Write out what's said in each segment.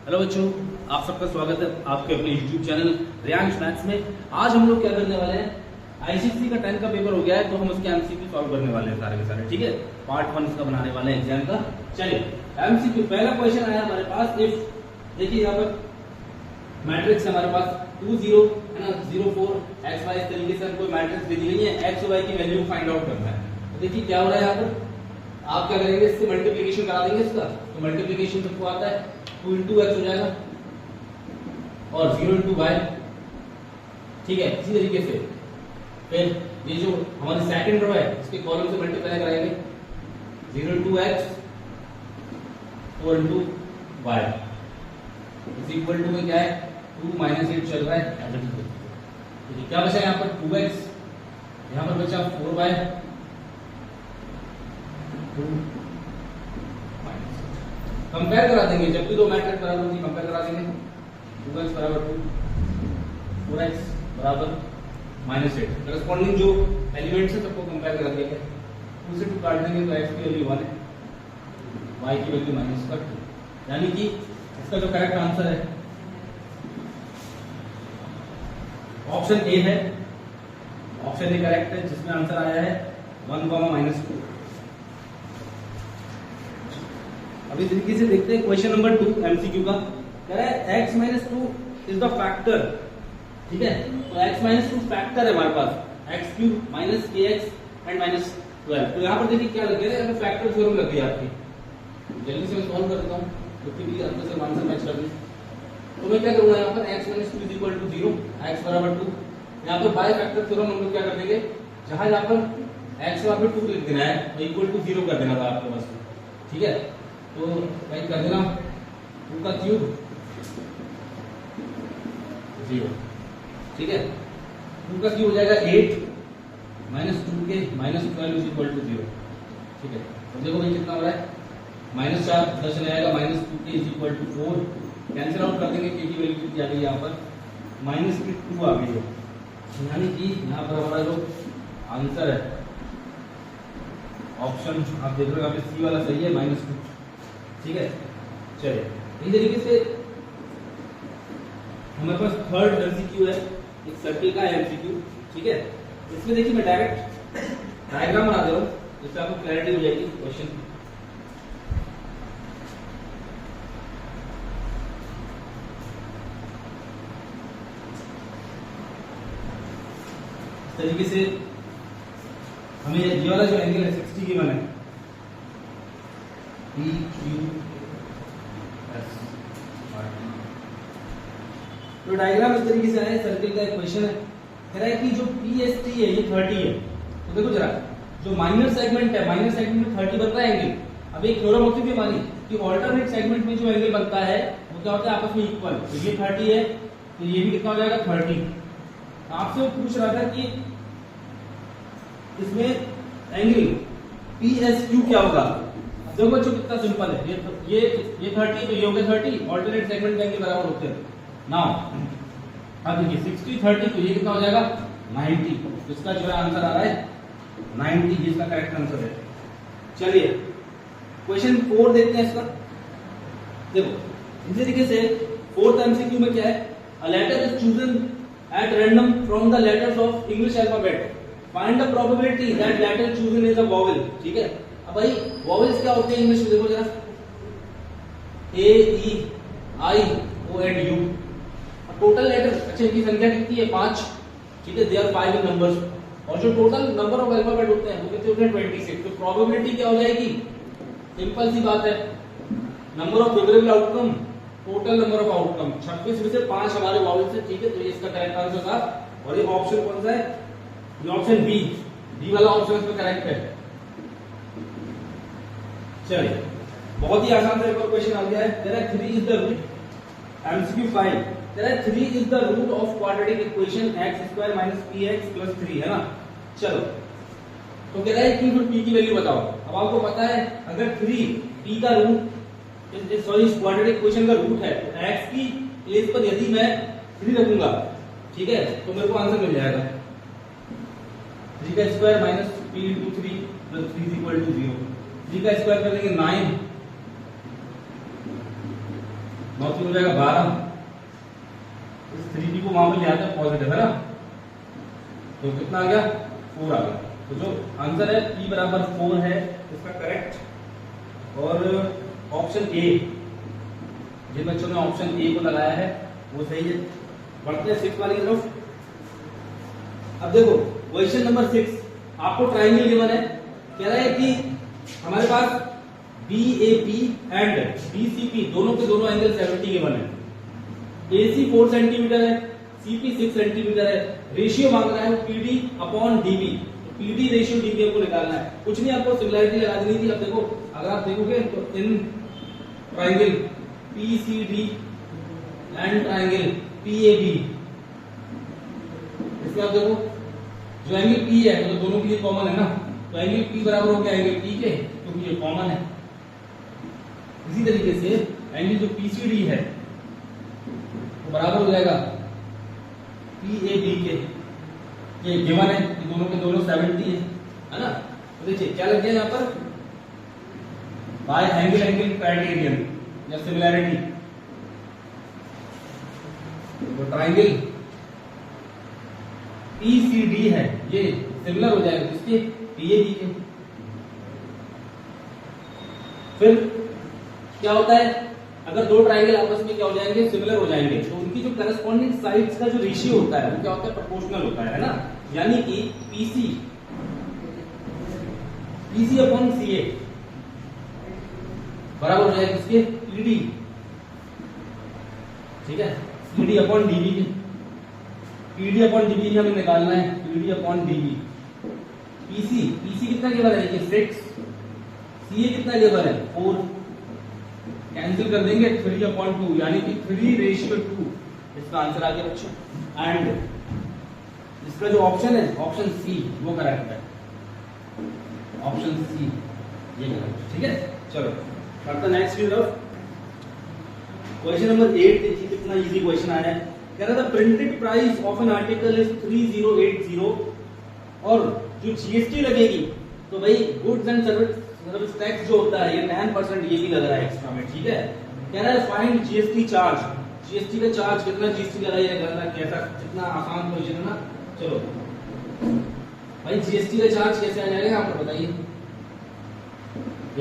Hello बच्चों, आप सबका स्वागत है आपके अपने YouTube चैनल रियांश मैथ्स में। आज हम लोग क्या करने वाले हैं, आईसीएसई का 10 का पेपर हो गया है तो हम उसके एमसीक्यू सॉल्व करने वाले हैं सारे के सारे। ठीक है, पार्ट 1 इसका बनाने वाले हैं एग्जाम का। चलिए एमसीक्यू पहला क्वेश्चन आया हमारे पास। इफ देखिए यहाँ पर मैट्रिक्स हमारे पास 2 0 है ना, 0 4 x y इस तरीके से हमको मैट्रिक्स दे दी गई है, x और y की वैल्यू फाइंड आउट करना है। तो देखिए क्या हो रहा है यहाँ पर, आप क्या करेंगे, इससे मल्टीप्लिकेशन करा देंगे इसका। तो मल्टीप्लिकेशन सबको आता है, 2 into x हो जाएगा और 0 into y। ठीक है, इसी तरीके से फिर ये जो हमारी सेकंड रो है इसके कॉलम से मल्टीप्लाई कराएंगे, 0 into x 4 into y is equal to में क्या है 2 minus 8 चल रहा है। तो क्या बचा यहाँ पर 2x, यहाँ पर बचा 4y 2 कंपेयर करा देंगे। जब भी दो मैट्रिक्स बराबर होती है कंपेयर करा देंगे। 2x बराबर 2, 4x बराबर -8। करस्पॉन्डिंग जो एलिमेंट्स है सबको कंपेयर करा दिया गया। 2 से 2 काट देंगे तो x की वैल्यू 1 है, y की वैल्यू -2। यानी कि इसका जो करेक्ट आंसर है ऑप्शन ए है। ऑप्शन ए करेक्ट है जिसमें आंसर आया है 1, -2। अभी तरीके से देखते हैं क्वेश्चन नंबर 2 एमसीक्यू का। कह रहा है x - 2 इज द फैक्टर। ठीक है, तो x - 2 फैक्टर है हमारे पास, x³ - kx एंड -12। तो यहाँ पर देखिए क्या लग गया है, फैक्टर थ्योरम लग गई आपकी। जल्दी से मैं सॉल्व कर देता हूँ क्योंकि भी आपको से आंसर मैच कर दूं। तो मैं क्या करूंगा यहाँ पर x - 2 = 0, x बराबर 2। यहाँ पर बाय फैक्टर थ्योरम हम लोग क्या कर देंगे, जहां यहाँ पर x वहां पे 2 लिख देना है तो इक्वल टू 0 कर देना था आपके पास। ठीक है, तो वही कर देना, 2 का क्यूब 0। ठीक है, 2 का क्यूब हो जाएगा 8 -2 के -12 इज इक्वल टू 0। ठीक है, तो देखो भाई कितना हो रहा है, -4 10 चले जाएगा, -2 k is equal to 4। Cancel out कर देंगे, के की वैल्यू कितनी आ गई यहाँ पर -2 आ गई है। यानी कि यहाँ पर हमारा जो आंसर है ऑप्शन आप देख रहे हो यहाँ पे सी वाला सही है, -2। ठीक है, चलिए इस तरीके से हमारे पास थर्ड एमसीक्यू है, एक सर्किल का एमसीक्यू। ठीक है, इसमें देखिए मैं डायरेक्ट डायग्राम बना दे रहा हूँ जिससे आपको क्लैरिटी हो जाएगी क्वेश्चन। इस तरीके से हमें ये वाला जो एंगल है 60 गिवन है, तो डायग्राम इस तरीके से आया, सर्किल का एक क्वेश्चन है। कह रहा है कि जो PST है ये 30 है। तो देखो जरा, जो माइनर सेगमेंट है, माइनर सेगमेंट में 30 बनता है एंगल। अब एक थ्योरम होती है हमारी कि ऑल्टरनेट सेगमेंट में जो एंगल बनता है वो क्या होता है, आपस में इक्वल। तो ये 30 है तो ये भी कितना हो जाएगा 30। आपसे वो पूछ रहा था कि इसमें एंगल PSQ क्या होगा। देखो बच्चों कितना सिंपल है, ये 30 तो ये हो गया 30, ऑल्टरनेट सेगमेंट के एंगल बराबर होते हैं। नाउ अब देखिए 60 30 तो ये कितना हो जाएगा 90। इसका जो है आंसर आ रहा है 90, ये इसका करेक्ट आंसर है। चलिए क्वेश्चन 4 देखते हैं इसका। देखो इस तरीके से फोर्थ एमसीक्यू में क्या है, a letter is chosen at random from the letters of English alphabet, find the probability that letter chosen is a vowel. ठीक है, अब भाई वोवेल्स क्या होते हैं इंग्लिश में, देखो जरा, A E I O and U। Total letter, अच्छा इनकी संख्या कितनी है 5। ठीक है, दे आर 5 इन नंबर्स। और जो टोटल नंबर ऑफ अल्फाबेट होते हैं वो कितने होते हैं 26। तो प्रोबेबिलिटी क्या हो जाएगी, सिंपल सी बात है, number of favourable outcome total number of outcome, 26 में से 5 हमारे वोवेल्स है। ठीक है, तो ये इसका करेक्ट आंसर था। और ये ऑप्शन कौन सा है, ये ऑप्शन बी वाला ऑप्शन इसमें करेक्ट है। चलिए बहुत ही आसान सा एक और क्वेश्चन आ गया है। There are 3 is the root, MCQ 5। There are 3 is the root of quadratic equation x² - px + 3 है ना। चलो तो कह रहा है कि फिर p की वैल्यू बताओ। अब आपको पता है अगर 3 p का रूट, सॉरी इस क्वाड्रेटिक इक्वेशन का रूट है तो x की प्लेस पर यदि मैं 3 रखूंगा, ठीक है, तो मेरे को आंसर मिल जाएगा 3 का स्क्वायर - p × 3 + 3 = 0। 3 का स्क्वायर कर देंगे 9 9 3 हो जाएगा 12, इस 3D को वहां पर ले आते हैं पॉजिटिव, है ना, तो कितना आ गया 4 आ गया। तो जो आंसर है P बराबर 4 है इसका करेक्ट। और ऑप्शन ए, जिन बच्चों ने ऑप्शन ए को लगाया है वो सही है। बढ़ते हैं 6 वाली की तरफ। अब देखो क्वेश्चन नंबर 6, आपको ट्राइंगल गिवन है, कह रहा है कि हमारे पास BAP एंड BCP दोनों के दोनों एंगल 70 गिवन है, AC 4 सेंटीमीटर है, CP 6 सेंटीमीटर है, रेशियो मांग रहा है PD upon DB। PD ratio DB आपको निकालना है, कुछ नहीं आपको सिमिलरिटी लगा देनी थी। अब देखो अगर आप देखोगे तो in triangle PCD and triangle PAB, इसमें आप देखो जो एंगल P है तो दोनों के लिए कॉमन है ना, तो एंगल P बराबर हो गया एंगल P के, क्योंकि ये कॉमन है। इसी तरीके से एंगल जो PCD है वो बराबर हो जाएगा PAB के, ये गिवन है कि दोनों के दोनों 70 है ना। तो देखिए क्या लग गया यहाँ पर, बाय एंगल एंगल क्राइटेरियन या सिमिलैरिटी, तो ट्राइंगल PCD है ये सिमिलर हो जाएगा किसके, PAB के। फिर क्या होता है, अगर दो ट्राइंगल आपस में क्या हो जाएंगे, सिमिलर हो जाएंगे, तो उनकी जो करस्पॉन्डिंग साइड्स का जो रेशियो होता है वो क्या होता है, प्रोपोर्शनल होता है ना। यानी कि PC अपॉन CA बराबर हो जाएगा किसके, PD, ठीक है, PD अपॉन DB के। PD अपॉन DB हमें निकालना है, PD अपॉन DB। PC कितना गिवन है, 6, CA कितना गिवन है 4, कैंसिल कर देंगे 3/2, यानी कि 3:2 इसका आंसर आ गया बच्चों। एंड इसका जो ऑप्शन है ऑप्शन सी वो करेक्ट है, ऑप्शन सी ये करेक्ट, ठीक है। चलो बढ़ते नेक्स्ट की तरफ। क्वेश्चन नंबर 8 देखिए कितना इजी क्वेश्चन आया है, कह रहा था printed price of an article is 3080 और जो GST लगेगी, तो भाई गुड्स एंड सर्विस टैक्स जो होता है ये 10% ये भी लग रहा है एक्स्ट्रा में, ठीक है। कह रहा है फाइंड GST चार्ज, GST का चार्ज कितना GST लगाइए, करना कैसा, कितना आसान क्वेश्चन है ना। चलो भाई GST का चार्ज कैसे आ जाएगा आपको बताइए,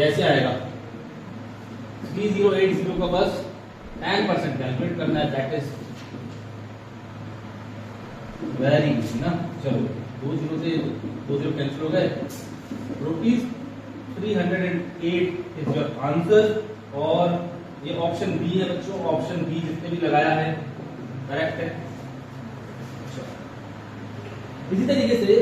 ऐसे आएगा 3080 का बस 10% कैलकुलेट करना है, दैट इज वेरी इजी ना। चलो 2 0 से 2 0 कैंसिल हो गए, ₹308 इज योर आंसर। और ये ऑप्शन बी है बच्चों, ऑप्शन बी जिसने भी लगाया है करेक्ट है। इसी तरीके से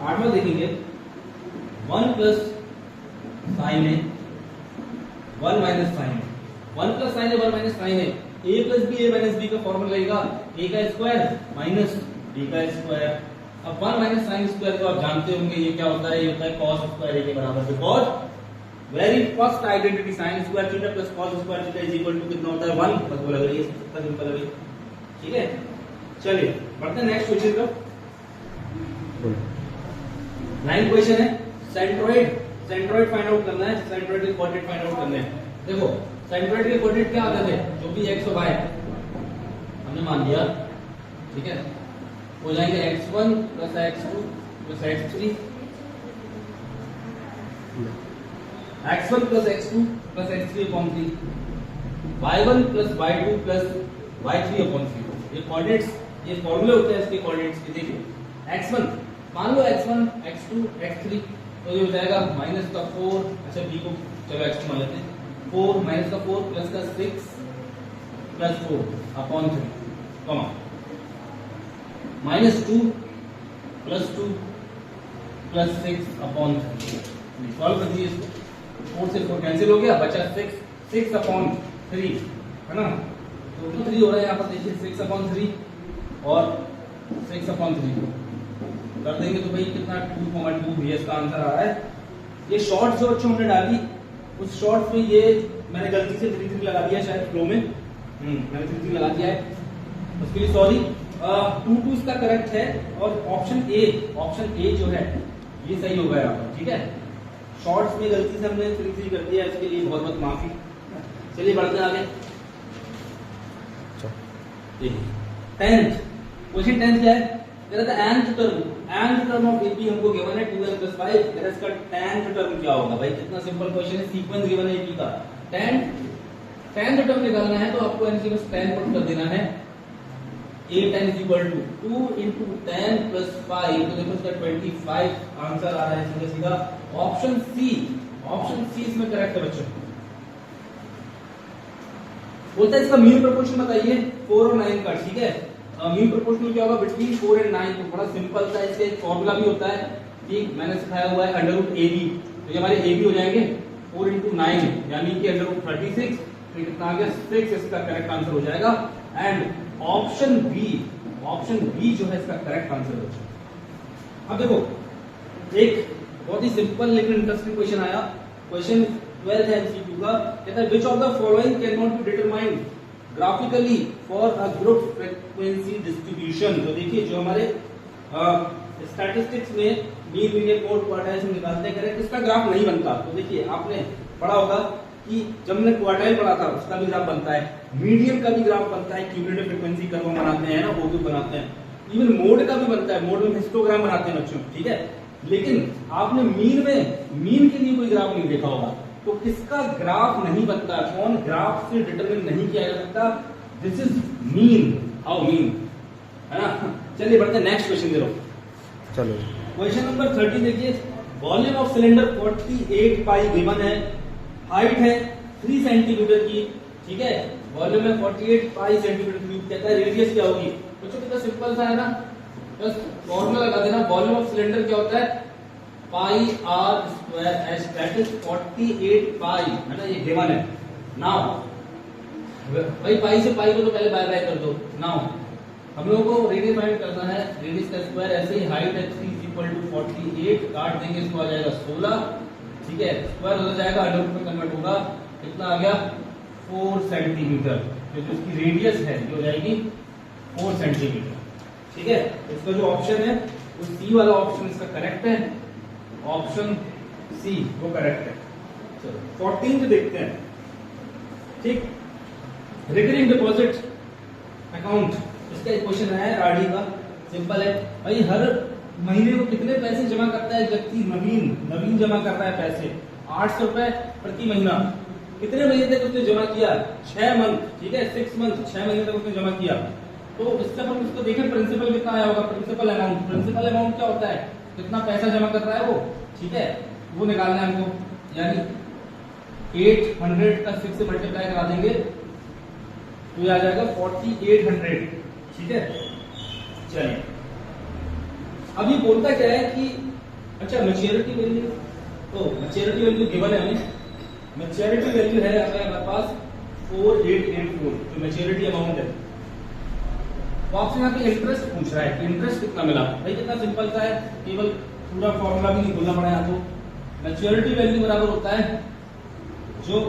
8वां देखेंगे, 1 प्लस साइन है 1 माइनस साइन है, 1 प्लस साइन है 1 माइनस साइन है, a plus B, a minus B का फॉर्मूला लगेगा a का स्क्वायर माइनस b का स्क्वायर। अब 1 माइनस साइन स्क्वायर तो आप जानते होंगे ये क्या होता है, ये होता है cos स्क्वायर a के बराबर, because very first identity sine square theta plus cos square theta is equal to कितना होता है 1, बस वो लग रही है, कितना सिंपल है, ठीक है। चलिए बढ़ते हैं नेक्स्ट क्वेश्चन का। 9 क्वेश्चन है, सेंट्रोइड फाइंड आउट करना है, सेंट्रोइड के कोऑर्डिनेट फाइंड आउट करने हैं। देखो सेंट्रोइड के कोऑर्डिनेट क्या आते थे, जो भी x और y हमने मान लिया, ठीक है, हो जाएंगे x1 plus x2 plus x3, x1 plus x2 plus x3 upon 3, y1 plus y2 plus y3 upon 3। ये कोऑर्डिनेट्स, ये फॉर्मूले होते हैं इसके कोऑर्डिनेट्स के। देखिए x1 मान लो x1 x2 x3, तो ये हो जाएगा माइनस का 4, अच्छा b को चलो x2 मान लेते हैं, 4 माइनस का 4 प्लस का 6 plus 4 upon 3, comma minus 2 plus 2 plus 6 upon 3। Solve कर दीजिए इसको, 4 से 4 कैंसिल हो गया, बचा 6 अपॉन 3, है ना, तो 3 हो रहा है यहाँ पर, देखिए 6 अपॉन 3 और 6 अपॉन 3 कर देंगे तो भाई कितना 2,2 ये इसका आंसर आ रहा है। ये शॉर्ट्स जो बच्चों हमने डाली उस शॉर्ट्स में ये मैंने गलती से 3 लगा दिया शायद फ्लो में, मैंने 3 लगा दिया है, उसके लिए सॉरी। 2 इसका करेक्ट है और ऑप्शन ए जो है ये सही होगा यहाँ पर, ठीक है। शॉर्ट्स में गलती से हमने 3 कर दिया, इसके लिए बहुत बहुत माफी, चलिए बढ़ते हैं आगे। टेंथ क्वेश्चन, टेंथ क्या है, कह रहा था nth टर्म ऑफ AP हमको गिवन है 2n + 5, कह रहा है इसका 10th टर्म क्या होगा। भाई कितना सिंपल क्वेश्चन है, सीक्वेंस गिवन है AP का, 10th टर्म निकालना है तो आपको n बस 10 पुट कर देना है। A10 = 2 × 10 + 5, तो देखो इसका 25 आंसर आ रहा है सीधा सीधा ऑप्शन सी इसमें करेक्ट है बच्चों। बोलता है इसका मीन प्रोपोर्शन बताइए 4 और 9 का, ठीक है। मीन प्रोपोर्शनल क्या होगा, बिटवीन 4 और 9, तो बड़ा सिंपल सा इसका एक फॉर्मूला भी होता है, ठीक, मैंने सिखाया हुआ है √AB, तो ये हमारे AB हो जाएंगे 4 × 9 यानी कि √36, तो कितना आ गया 6, इसका करेक्ट आंसर हो जाएगा। एंड ऑप्शन बी जो है इसका करेक्ट आंसर हो जाएगा। अब देखो एक बहुत ही सिंपल लेकिन इंटरेस्टिंग क्वेश्चन आया, क्वेश्चन 12 है MCQ का, कहता है which of the following can not be determined graphically for a group frequency distribution. तो देखिए जो हमारे स्टैटिस्टिक्स में मीन, मीडियन, मोड, क्वार्टाइल्स में निकालते हैं, करेक्ट इसका ग्राफ नहीं बनता। तो देखिए आपने पढ़ा होगा कि जब हमने क्वार्टाइल पढ़ा था उसका भी ग्राफ बनता है, मीडियन का भी ग्राफ बनता है, क्यूमुलेटिव फ्रीक्वेंसी कर्व बनाते हैं ना, वो भी बनाते हैं, इवन मोड का भी बनता है, मोड में हिस्टोग्राम बनाते हैं बच्चों, ठीक है। लेकिन आपने मीन के लिए कोई ग्राफ नहीं देखा होगा, तो किसका ग्राफ नहीं बनता, कौन ग्राफ से डिटरमिन नहीं किया जा सकता, this is mean, how mean, है ना। चलिए बढ़ते हैं नेक्स्ट क्वेश्चन की तरफ। चलो क्वेश्चन नंबर 13 देखिए, volume of cylinder 48 pi given है, हाइट है 3 सेंटीमीटर की, ठीक है, वॉल्यूम है 48 पाई सेंटीमीटर क्यूब, कहता है रेडियस क्या होगी। बच्चों कितना सिंपल सा है ना, बस फॉर्मूला लगा देना, वॉल्यूम ऑफ सिलेंडर क्या होता है πr² h, दैट इज 48 पाई, है ना, ये गिवन है। नाउ भाई पाई से पाई को तो पहले बाय कर दो। नाउ हम लोगों को रेडियस फाइंड करना है, रेडियस का स्क्वायर, ऐसे ही हाइट है 3 = 48, काट देंगे इसको आ जाएगा 16, ठीक है, स्क्वायर हो जाएगा अंडर रूट में कन्वर्ट होगा, कितना आ गया 4 सेंटीमीटर, तो जो इसकी रेडियस है ये हो जाएगी 4 सेंटीमीटर, ठीक है। इसका जो ऑप्शन है वो सी वाला ऑप्शन इसका करेक्ट है, ऑप्शन सी वो करेक्ट है। चलो 14 देखते हैं, ठीक, रिकरिंग डिपॉजिट अकाउंट, इसका एक क्वेश्चन है आरडी का, सिंपल है भाई, हर महीने को कितने पैसे जमा करता है व्यक्ति, नवीन जमा कर रहा है पैसे 800 रुपए प्रति महीना, कितने महीने तक उसने जमा किया, 6 मंथ, ठीक है, 6 मंथ, 6 महीने तक उसने जमा किया। तो इसका हम इसको देखें प्रिंसिपल कितना आया होगा, प्रिंसिपल अमाउंट क्या होता है, कितना पैसा जमा कर रहा है वो, ठीक है, वो निकालना है हमको, यानी 800 का 6 से मल्टीप्लाई करा देंगे तो ये आ जाएगा 4800, ठीक है। चलिए अब ये बोलता क्या है कि अच्छा मैच्योरिटी वैल्यू, तो मैच्योरिटी वैल्यू गिवन है हमें, मैच्योरिटी वैल्यू है हमारे पास 4884, जो मैच्योरिटी अमाउंट है। तो आपसे यहाँ पे इंटरेस्ट पूछ रहा है कि इंटरेस्ट कितना मिला, भाई कितना सिंपल सा है, केवल पूरा फॉर्मूला भी नहीं बोलना पड़ा यहाँ, तो मैच्योरिटी वैल्यू बराबर होता है जो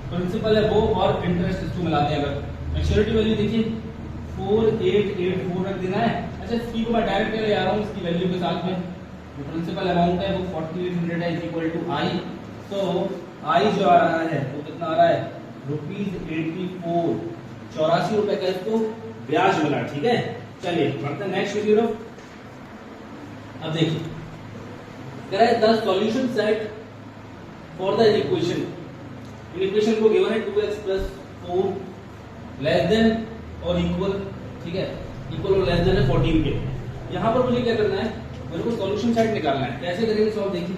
प्रिंसिपल है वो और इंटरेस्ट इसको मिलाते हैं। अगर मैच्योरिटी वैल्यू देखिए 4884 रख देना है। अच्छा इसकी को मैं डायरेक्ट ले आ रहा हूँ इसकी वैल्यू के साथ में, जो प्रिंसिपल अमाउंट है वो 4800 है इक्वल आई, तो आई जो आ रहा है वो कितना आ रहा है ₹84, 84 रुपए का इसको ब्याज मिला, ठीक है। चलिए बढ़ते हैं नेक्स्ट वीडियो। अब देखिए कह रहा है the solution set for the equation, equation को गिवन है 2x + 4 लेस देन और इक्वल, ठीक है, इक्वल और लेस देन है 14 के। यहां पर मुझे क्या करना है, मेरे को सॉल्यूशन सेट निकालना है, कैसे करेंगे सॉल्व देखिए।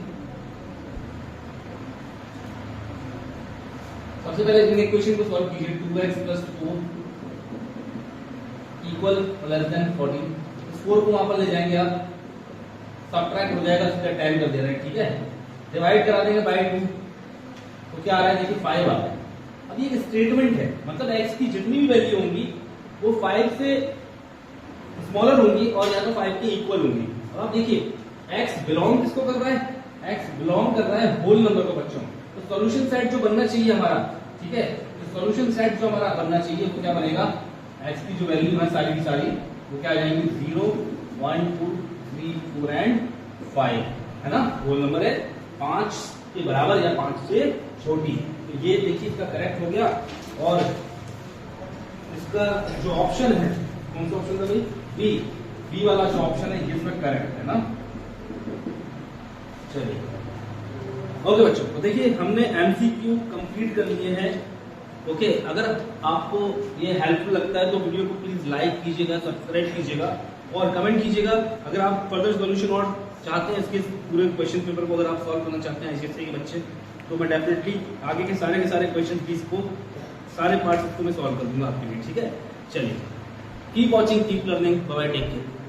सबसे पहले इस इक्वेशन को सॉल्व कीजिए, 2x + 4 इक्वल लेस देन 14, इस 4 को वहां पर ले जाएंगे आप, सबट्रैक्ट हो जाएगा, इसका 10 कर दे रहे हैं, ठीक है, डिवाइड करा देंगे बाय 2, तो क्या आ रहा है देखिए 5 आ रहा है। अब ये एक स्टेटमेंट है, मतलब x की जितनी भी वैल्यू होंगी वो 5 से स्मॉलर होंगी और या तो 5 के इक्वल होंगी। अब आप देखिए x बिलोंग किसको कर रहा है, x बिलोंग कर रहा है होल नंबर को बच्चों। तो सॉल्यूशन सेट जो बनना चाहिए हमारा, ठीक है, तो सॉल्यूशन सेट जो हमारा बनना चाहिए वो क्या बनेगा, x की जो वैल्यू है सारी की सारी वो क्या आ जाएंगी 0 1 2 3 4 एंड 5, है ना, होल नंबर है 5 के बराबर या 5 से छोटी। तो ये देखिए इसका करेक्ट हो गया। और इसका जो ऑप्शन है, कौन सा ऑप्शन था भाई? बी। बी वाला जो ऑप्शन है ये इसमें करेक्ट है ना। चलिए ओके बच्चों, तो देखिए हमने एमसीक्यू कंप्लीट कर लिए हैं। ओके, अगर आपको ये हेल्पफुल लगता है तो वीडियो को प्लीज लाइक कीजिएगा, सब्सक्राइब कीजिएगा और कमेंट कीजिएगा। अगर आप फर्दर सोल्यूशन और चाहते हैं इसके पूरे क्वेश्चन पेपर को, अगर आप सॉल्व करना चाहते हैं आईसीएसई के बच्चे, तो मैं डेफिनेटली आगे के सारे क्वेश्चन प्लीज को सारे पार्ट्स को मैं सॉल्व कर दूंगा आपके लिए। ठीक है, चलिए keep watching, keep learning, bye bye, take care.